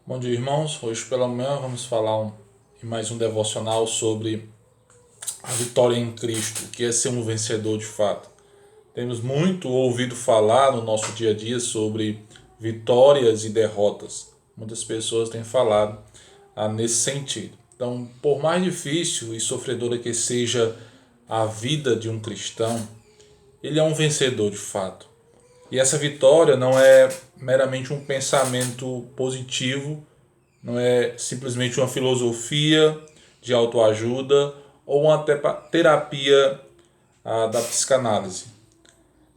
Bom dia, irmãos. Hoje pela manhã vamos falar em mais um devocional sobre a vitória em Cristo, o que é ser um vencedor de fato. Temos muito ouvido falar no nosso dia a dia sobre vitórias e derrotas. Muitas pessoas têm falado nesse sentido. Então, por mais difícil e sofredora que seja a vida de um cristão, ele é um vencedor de fato. E essa vitória não é meramente um pensamento positivo, não é simplesmente uma filosofia de autoajuda ou uma terapia da psicanálise.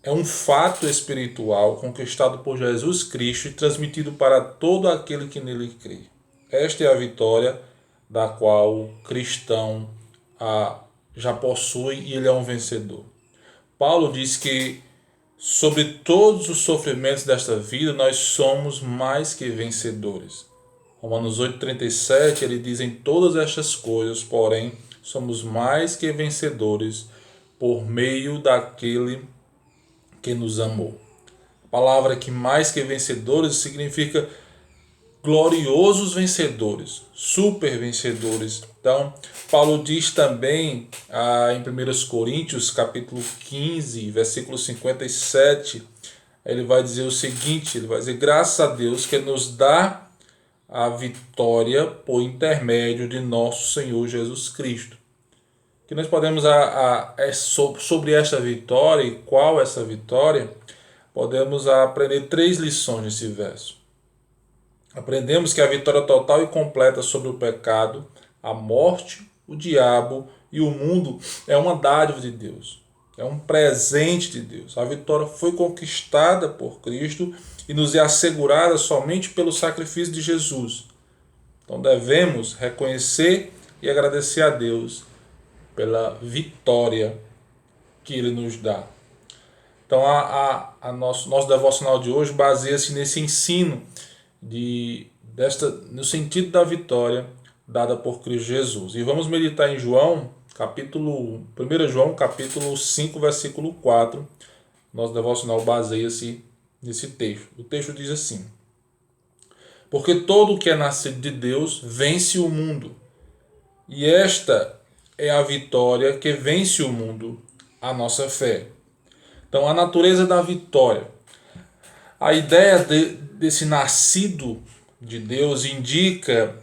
É um fato espiritual conquistado por Jesus Cristo e transmitido para todo aquele que nele crê. Esta é a vitória da qual o cristão já possui e ele é um vencedor. Paulo diz que sobre todos os sofrimentos desta vida nós somos mais que vencedores. Romanos 8,37, ele diz: em todas estas coisas, porém, somos mais que vencedores por meio daquele que nos amou. A palavra que mais que vencedores significa gloriosos vencedores, super vencedores. Então, Paulo diz também em 1 Coríntios, capítulo 15, versículo 57, ele vai dizer o seguinte, ele vai dizer: graças a Deus que nos dá a vitória por intermédio de nosso Senhor Jesus Cristo. Que nós podemos, sobre esta vitória e qual essa vitória, podemos aprender 3 lições nesse verso. Aprendemos que a vitória total e completa sobre o pecado, a morte, o diabo e o mundo é uma dádiva de Deus. É um presente de Deus. A vitória foi conquistada por Cristo e nos é assegurada somente pelo sacrifício de Jesus. Então devemos reconhecer e agradecer a Deus pela vitória que Ele nos dá. Então nosso devocional de hoje baseia-se nesse ensino no sentido da vitória dada por Cristo Jesus. E vamos meditar em 1 João capítulo 5, versículo 4. Nosso devocional baseia-se nesse texto. O texto diz assim: porque todo o que é nascido de Deus vence o mundo. E esta é a vitória que vence o mundo, a nossa fé. Então, a natureza da vitória. A ideia desse nascido de Deus indica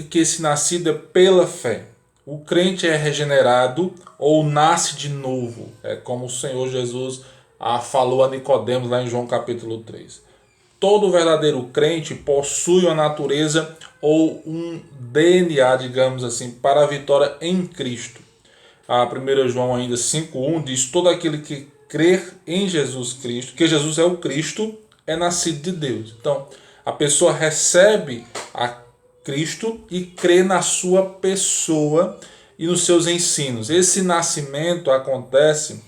que esse nascido é pela fé. O crente é regenerado ou nasce de novo. É como o Senhor Jesus falou a Nicodemos lá em João capítulo 3. Todo verdadeiro crente possui uma natureza ou um DNA, digamos assim, para a vitória em Cristo. A 1 João ainda 5,1 diz: todo aquele que crer em Jesus Cristo, que Jesus é o Cristo, é nascido de Deus. Então, a pessoa recebe a Cristo e crê na sua pessoa e nos seus ensinos. Esse nascimento acontece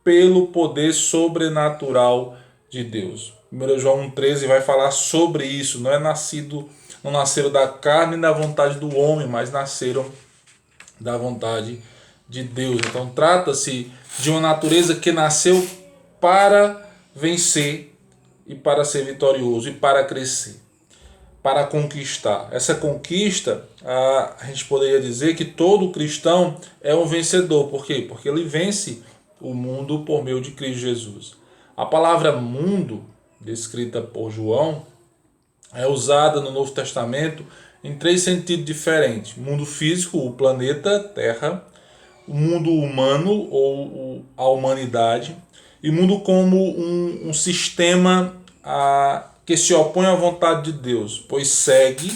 pelo poder sobrenatural de Deus. 1 João 1,13 vai falar sobre isso. Não nasceram da carne e da vontade do homem, mas nasceram da vontade de Deus. Então trata-se de uma natureza que nasceu para vencer e para ser vitorioso e para crescer, para conquistar. Essa conquista, a gente poderia dizer que todo cristão é um vencedor. Por quê? Porque ele vence o mundo por meio de Cristo Jesus. A palavra mundo, descrita por João, é usada no Novo Testamento em 3 sentidos diferentes: mundo físico, o planeta Terra; o mundo humano ou a humanidade; e mundo como um sistema que se opõe à vontade de Deus, pois segue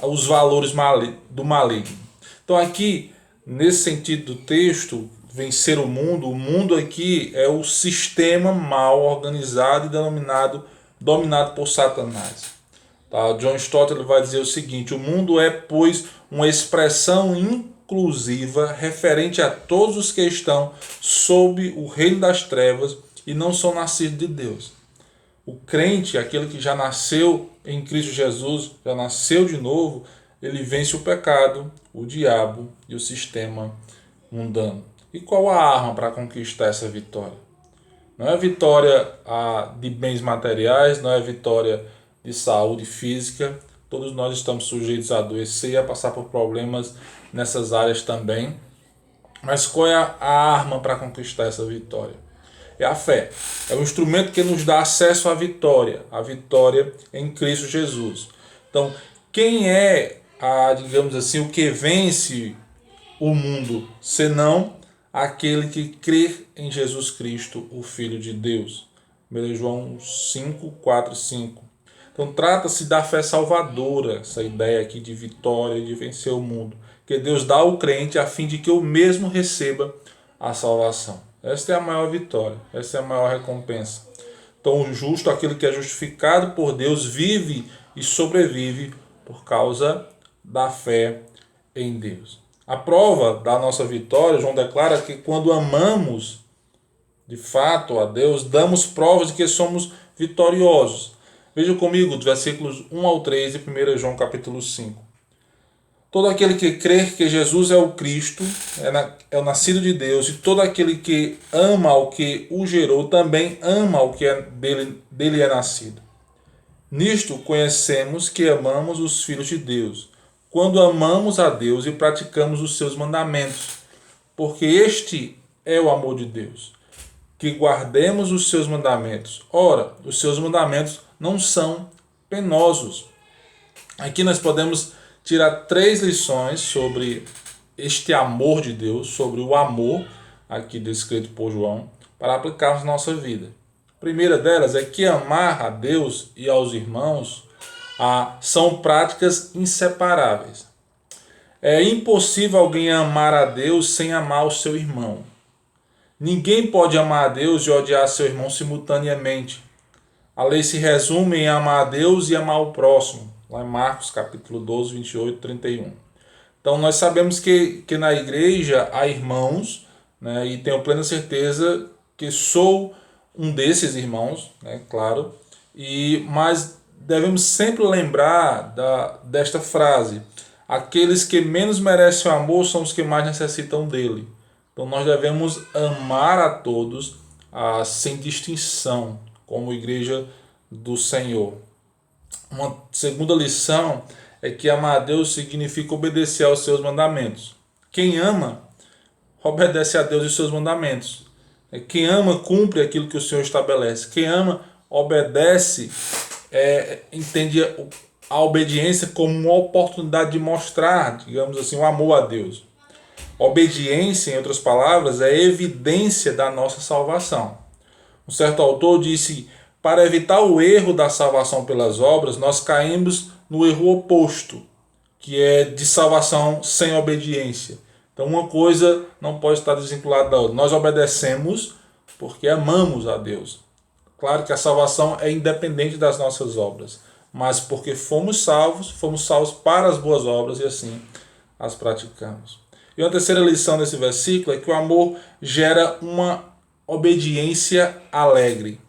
os valores do maligno. Então aqui, nesse sentido do texto, vencer o mundo aqui é o sistema mal organizado e dominado por Satanás. Tá? John Stott ele vai dizer o seguinte: o mundo é, pois, uma expressão inclusiva referente a todos os que estão sob o reino das trevas e não são nascidos de Deus. O crente, aquele que já nasceu em Cristo Jesus, já nasceu de novo, ele vence o pecado, o diabo e o sistema mundano. E qual a arma para conquistar essa vitória? Não é vitória de bens materiais, não é vitória de saúde física. Todos nós estamos sujeitos a adoecer, a passar por problemas nessas áreas também. Mas qual é a arma para conquistar essa vitória? É a fé. É o instrumento que nos dá acesso à vitória em Cristo Jesus. Então, quem é, digamos assim, o que vence o mundo, senão aquele que crê em Jesus Cristo, o Filho de Deus? 1 João 5, 4 e 5. Então, trata-se da fé salvadora, essa ideia aqui de vitória, de vencer o mundo, que Deus dá ao crente a fim de que eu mesmo receba a salvação. Esta é a maior vitória, essa é a maior recompensa. Então, o justo, aquele que é justificado por Deus, vive e sobrevive por causa da fé em Deus. A prova da nossa vitória, João declara que quando amamos de fato a Deus, damos provas de que somos vitoriosos. Veja comigo os versículos 1 ao 3 de 1 João capítulo 5. Todo aquele que crê que Jesus é o Cristo, é o nascido de Deus, e todo aquele que ama ao que o gerou, também ama ao que dele é nascido. Nisto conhecemos que amamos os filhos de Deus, quando amamos a Deus e praticamos os seus mandamentos, porque este é o amor de Deus, que guardemos os seus mandamentos. Ora, os seus mandamentos não são penosos. Aqui nós podemos tirar 3 lições sobre este amor de Deus, sobre o amor aqui descrito por João, para aplicarmos na nossa vida. A primeira delas é que amar a Deus e aos irmãos são práticas inseparáveis. É impossível alguém amar a Deus sem amar o seu irmão. Ninguém pode amar a Deus e odiar seu irmão simultaneamente. A lei se resume em amar a Deus e amar o próximo. Lá em Marcos capítulo 12, 28 e 31. Então nós sabemos que na igreja há irmãos, né, e tenho plena certeza que sou um desses irmãos, né, claro, mas devemos sempre lembrar desta frase: aqueles que menos merecem o amor são os que mais necessitam dele. Então nós devemos amar a todos sem distinção, como igreja do Senhor. Uma segunda lição é que amar a Deus significa obedecer aos seus mandamentos. Quem ama, obedece a Deus e seus mandamentos. Quem ama, cumpre aquilo que o Senhor estabelece. Quem ama, obedece, entende a obediência como uma oportunidade de mostrar, digamos assim, o amor a Deus. Obediência, em outras palavras, é evidência da nossa salvação. Um certo autor disse: para evitar o erro da salvação pelas obras, nós caímos no erro oposto, que é de salvação sem obediência. Então uma coisa não pode estar desvinculada da outra. Nós obedecemos porque amamos a Deus. Claro que a salvação é independente das nossas obras, mas porque fomos salvos para as boas obras e assim as praticamos. E uma terceira lição desse versículo é que o amor gera uma obediência alegre.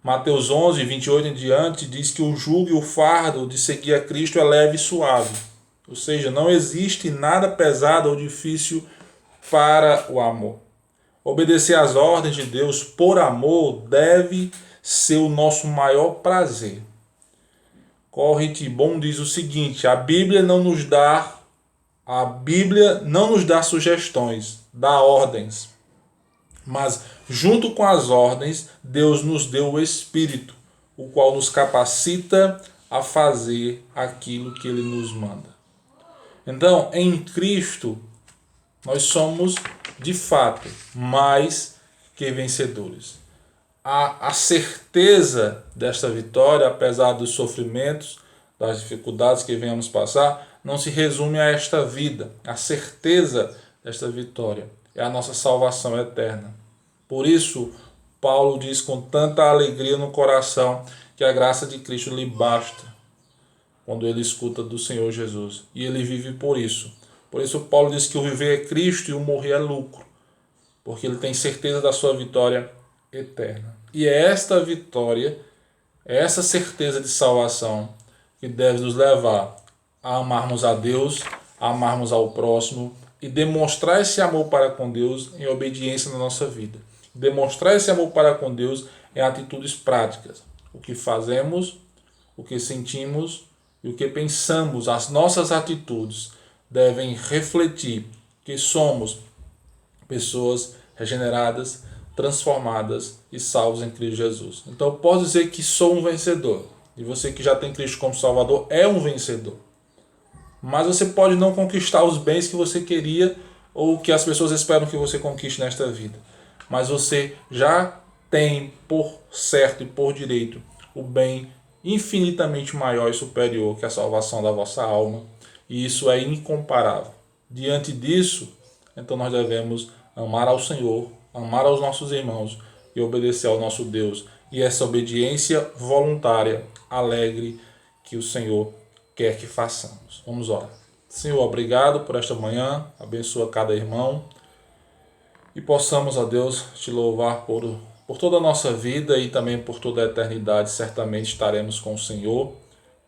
Mateus 11, 28 em diante, diz que o jugo e o fardo de seguir a Cristo é leve e suave. Ou seja, não existe nada pesado ou difícil para o amor. Obedecer às ordens de Deus por amor deve ser o nosso maior prazer. Corrit Bon diz o seguinte: a Bíblia não nos dá sugestões, dá ordens. Mas junto com as ordens, Deus nos deu o Espírito, o qual nos capacita a fazer aquilo que Ele nos manda. Então, em Cristo, nós somos, de fato, mais que vencedores. A certeza desta vitória, apesar dos sofrimentos, das dificuldades que venhamos passar, não se resume a esta vida. A certeza desta vitória é a nossa salvação eterna. Por isso, Paulo diz com tanta alegria no coração que a graça de Cristo lhe basta quando ele escuta do Senhor Jesus. E ele vive por isso. Por isso, Paulo diz que o viver é Cristo e o morrer é lucro, porque ele tem certeza da sua vitória eterna. E é esta vitória, é essa certeza de salvação que deve nos levar a amarmos a Deus, a amarmos ao próximo e demonstrar esse amor para com Deus em obediência na nossa vida. Demonstrar esse amor para com Deus em atitudes práticas. O que fazemos, o que sentimos e o que pensamos, as nossas atitudes devem refletir que somos pessoas regeneradas, transformadas e salvos em Cristo Jesus. Então eu posso dizer que sou um vencedor. E você que já tem Cristo como Salvador é um vencedor. Mas você pode não conquistar os bens que você queria ou que as pessoas esperam que você conquiste nesta vida. Mas você já tem por certo e por direito o bem infinitamente maior e superior que a salvação da vossa alma. E isso é incomparável. Diante disso, então nós devemos amar ao Senhor, amar aos nossos irmãos e obedecer ao nosso Deus. E essa obediência voluntária, alegre, que o Senhor quer que façamos. Vamos orar. Senhor, obrigado por esta manhã, abençoa cada irmão e possamos, ó Deus, te louvar por toda a nossa vida e também por toda a eternidade. Certamente estaremos com o Senhor,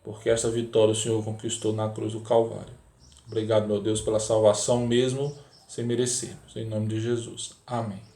porque esta vitória o Senhor conquistou na cruz do Calvário. Obrigado, meu Deus, pela salvação mesmo sem merecermos. Em nome de Jesus. Amém.